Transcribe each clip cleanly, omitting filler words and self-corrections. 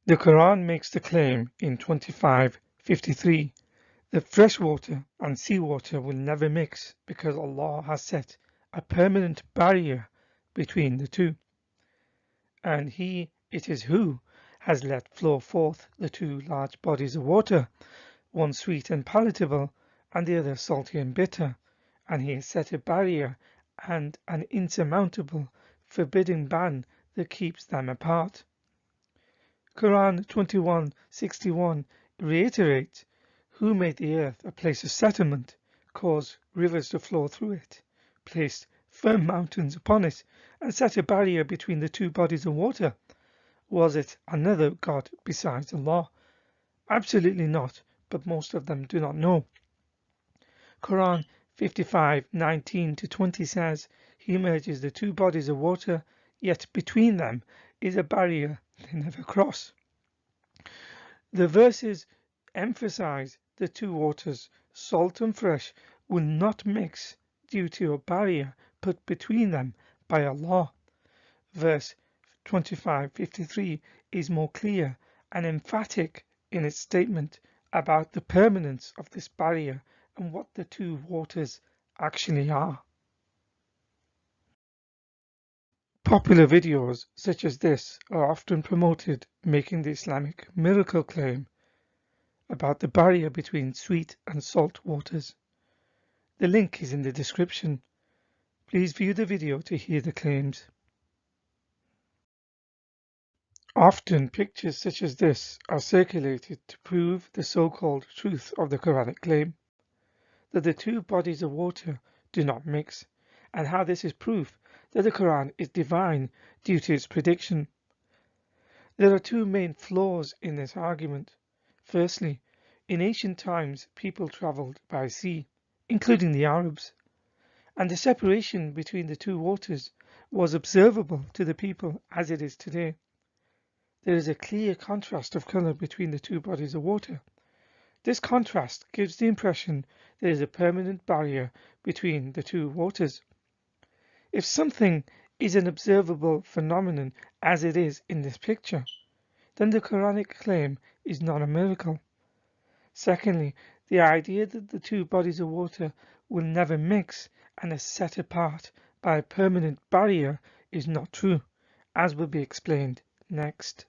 The Quran makes the claim in 25:53 that fresh water and seawater will never mix because Allah has set a permanent barrier between the two, and it is who has let flow forth the two large bodies of water, one sweet and palatable and the other salty and bitter, and he has set a barrier and an insurmountable forbidding ban that keeps them apart. Quran 21:61 reiterates, who made the earth a place of settlement, caused rivers to flow through it, placed firm mountains upon it, and set a barrier between the two bodies of water. Was it another God besides Allah? Absolutely not, but most of them do not know. Quran 55:19-20 says, he merges the two bodies of water, yet between them is a barrier they never cross. The verses emphasize the two waters, salt and fresh, will not mix due to a barrier put between them by Allah. Verse 25:53 is more clear and emphatic in its statement about the permanence of this barrier and what the two waters actually are. Popular videos such as this are often promoted, making the Islamic miracle claim about the barrier between sweet and salt waters. The link is in the description. Please view the video to hear the claims. Often pictures such as this are circulated to prove the so-called truth of the Quranic claim, that the two bodies of water do not mix, and how this is proof that the Quran is divine due to its prediction. There are two main flaws in this argument. Firstly, in ancient times people travelled by sea, including the Arabs, and the separation between the two waters was observable to the people as it is today. There is a clear contrast of colour between the two bodies of water. This contrast gives the impression there is a permanent barrier between the two waters. If something is an observable phenomenon as it is in this picture, then the Quranic claim is not a miracle. Secondly, the idea that the two bodies of water will never mix and are set apart by a permanent barrier is not true, as will be explained next.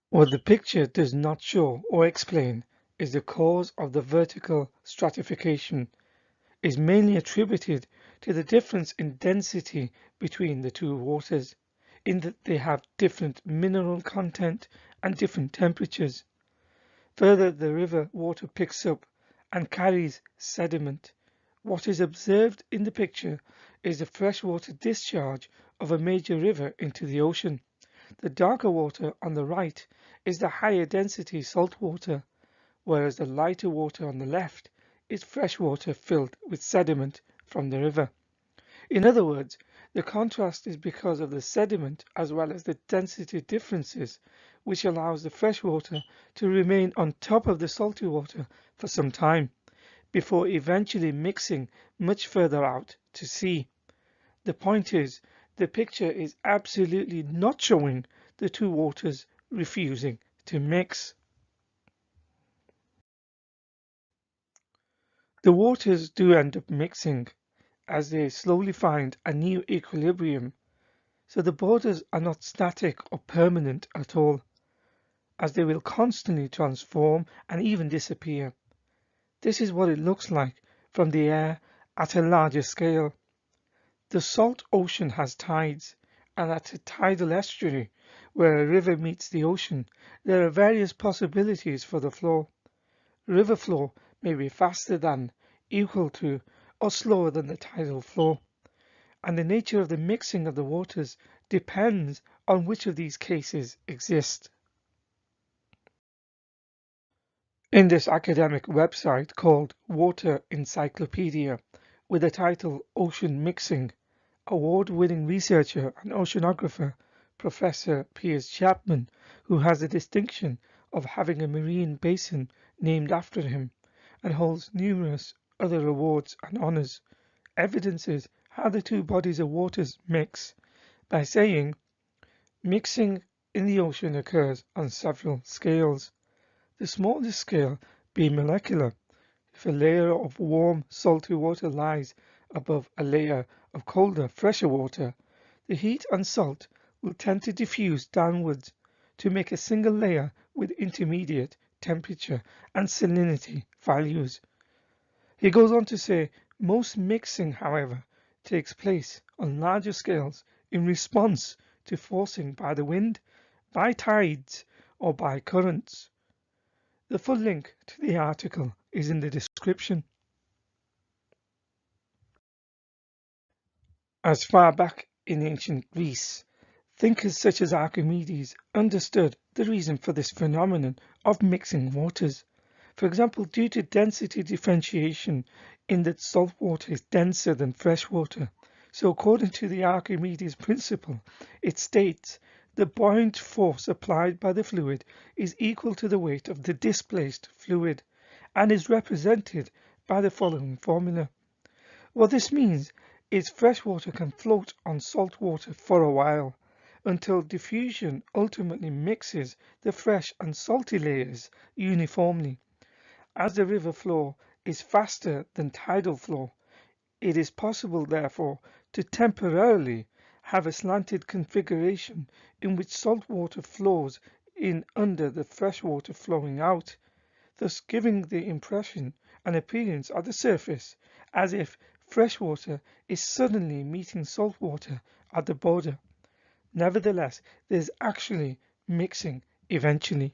What the picture does not show or explain is the cause of the vertical stratification is mainly attributed to the difference in density between the two waters, in that they have different mineral content and different temperatures. Further, the river water picks up and carries sediment. What is observed in the picture is the freshwater discharge of a major river into the ocean. The darker water on the right is the higher density salt water, whereas the lighter water on the left is fresh water filled with sediment from the river. In other words, the contrast is because of the sediment as well as the density differences, which allows the fresh water to remain on top of the salty water for some time, before eventually mixing much further out to sea. The point is, the picture is absolutely not showing the two waters refusing to mix. The waters do end up mixing as they slowly find a new equilibrium, so the borders are not static or permanent at all, as they will constantly transform and even disappear. This is what it looks like from the air at a larger scale. The salt ocean has tides, and at a tidal estuary, where a river meets the ocean, there are various possibilities for the flow. River flow may be faster than, equal to, or slower than the tidal flow, and the nature of the mixing of the waters depends on which of these cases exist. In this academic website called Water Encyclopedia, with the title Ocean Mixing, award-winning researcher and oceanographer Professor Piers Chapman, who has the distinction of having a marine basin named after him and holds numerous other awards and honours, evidences how the two bodies of waters mix by saying, Mixing in the ocean occurs on several scales. The smallest scale being molecular. If a layer of warm, salty water lies above a layer of colder, fresher water, the heat and salt will tend to diffuse downwards to make a single layer with intermediate temperature and salinity values. He goes on to say, most mixing, however, takes place on larger scales in response to forcing by the wind, by tides, or by currents. The full link to the article is in the description. As far back in ancient Greece, thinkers such as Archimedes understood the reason for this phenomenon of mixing waters. For example, due to density differentiation in that salt water is denser than fresh water. So according to the Archimedes principle, it states the buoyant force applied by the fluid is equal to the weight of the displaced fluid and is represented by the following formula. What this means is fresh water can float on salt water for a while until diffusion ultimately mixes the fresh and salty layers uniformly. As the river flow is faster than tidal flow, it is possible, therefore, to temporarily have a slanted configuration in which salt water flows in under the fresh water flowing out, thus giving the impression and appearance at the surface as if fresh water is suddenly meeting salt water at the border. Nevertheless, there is actually mixing eventually.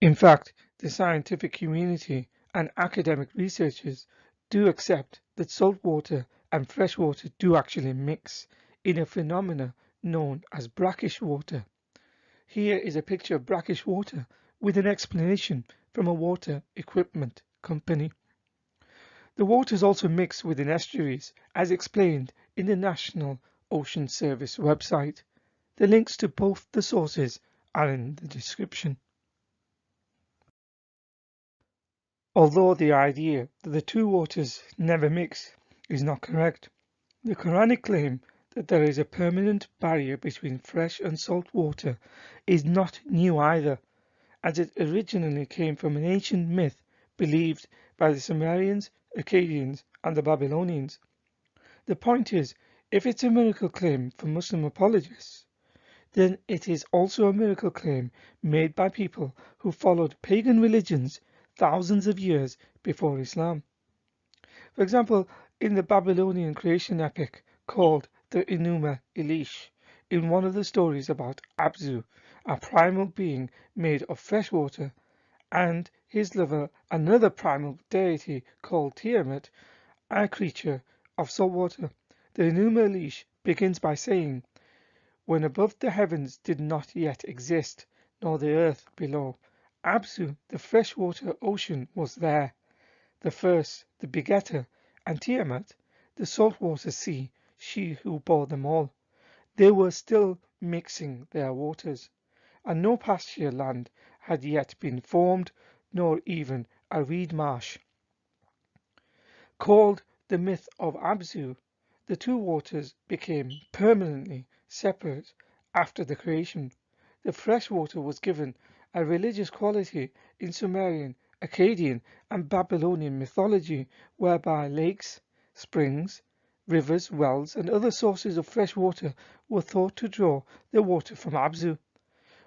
In fact, the scientific community and academic researchers do accept that salt water and fresh water do actually mix in a phenomena known as brackish water. Here is a picture of brackish water with an explanation from a water equipment company. The waters also mix within estuaries, as explained in the National Ocean Service website. The links to both the sources are in the description. Although the idea that the two waters never mix is not correct, the Quranic claim that there is a permanent barrier between fresh and salt water is not new either, as it originally came from an ancient myth believed by the Sumerians, Akkadians, and the Babylonians. The point is, if it's a miracle claim for Muslim apologists, then it is also a miracle claim made by people who followed pagan religions thousands of years before Islam. For example, in the Babylonian creation epic called the Enuma Elish, in one of the stories about Abzu, a primal being made of fresh water, and his lover, another primal deity called Tiamat, a creature of salt water. The Enuma Elish begins by saying, when above the heavens did not yet exist, nor the earth below, Abzu, the freshwater ocean, was there, the first, the begetter, and Tiamat, the saltwater sea, she who bore them all. They were still mixing their waters, and no pasture land had yet been formed, nor even a reed marsh. Called the myth of Abzu, the two waters became permanently separate after the creation. The fresh water was given a religious quality in Sumerian, Akkadian, and Babylonian mythology, whereby lakes, springs, rivers, wells, and other sources of fresh water were thought to draw their water from Abzu,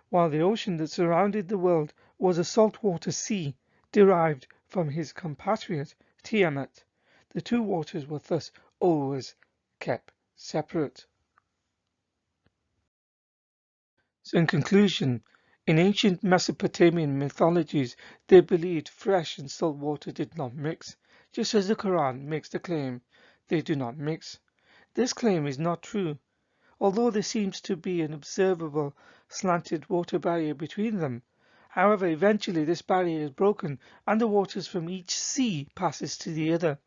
while the ocean that surrounded the world was a saltwater sea derived from his compatriot Tiamat. The two waters were thus always kept separate. So in conclusion, in ancient Mesopotamian mythologies, they believed fresh and salt water did not mix, just as the Quran makes the claim they do not mix. This claim is not true, although there seems to be an observable slanted water barrier between them. However, eventually this barrier is broken and the waters from each sea passes to the other.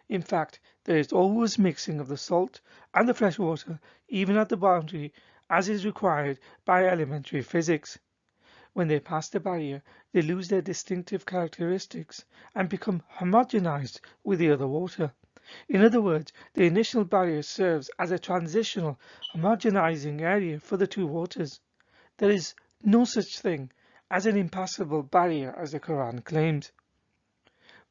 In fact, there is always mixing of the salt and the fresh water, even at the boundary, as is required by elementary physics. When they pass the barrier, they lose their distinctive characteristics and become homogenized with the other water. In other words, the initial barrier serves as a transitional, homogenizing area for the two waters. There is no such thing as an impassable barrier as the Quran claims.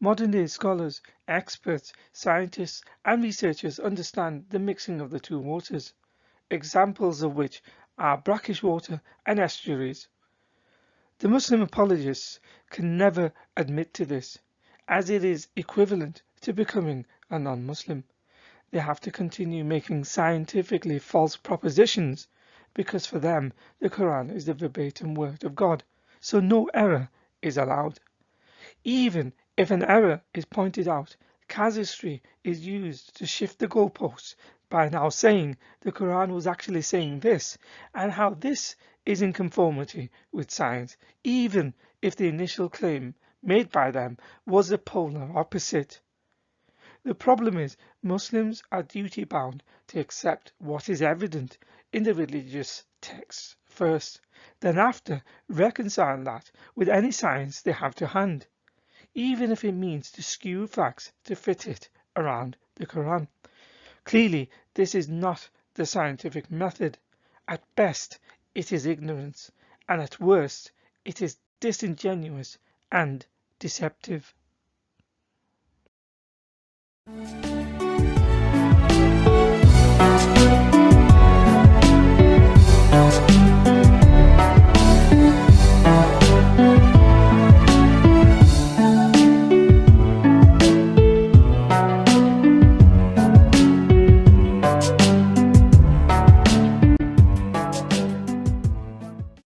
Modern day scholars, experts, scientists, and researchers understand the mixing of the two waters, examples of which are brackish water and estuaries. The Muslim apologists can never admit to this, as it is equivalent to becoming a non-Muslim. They have to continue making scientifically false propositions because for them the Quran is the verbatim word of God, so no error is allowed. Even if an error is pointed out, casuistry is used to shift the goalposts by now saying the Quran was actually saying this and how this is in conformity with science, even if the initial claim made by them was the polar opposite. The problem is Muslims are duty bound to accept what is evident in the religious texts first, then after reconcile that with any science they have to hand, even if it means to skew facts to fit it around the Quran. Clearly, this is not the scientific method. At best, it is ignorance, and at worst, it is disingenuous and deceptive.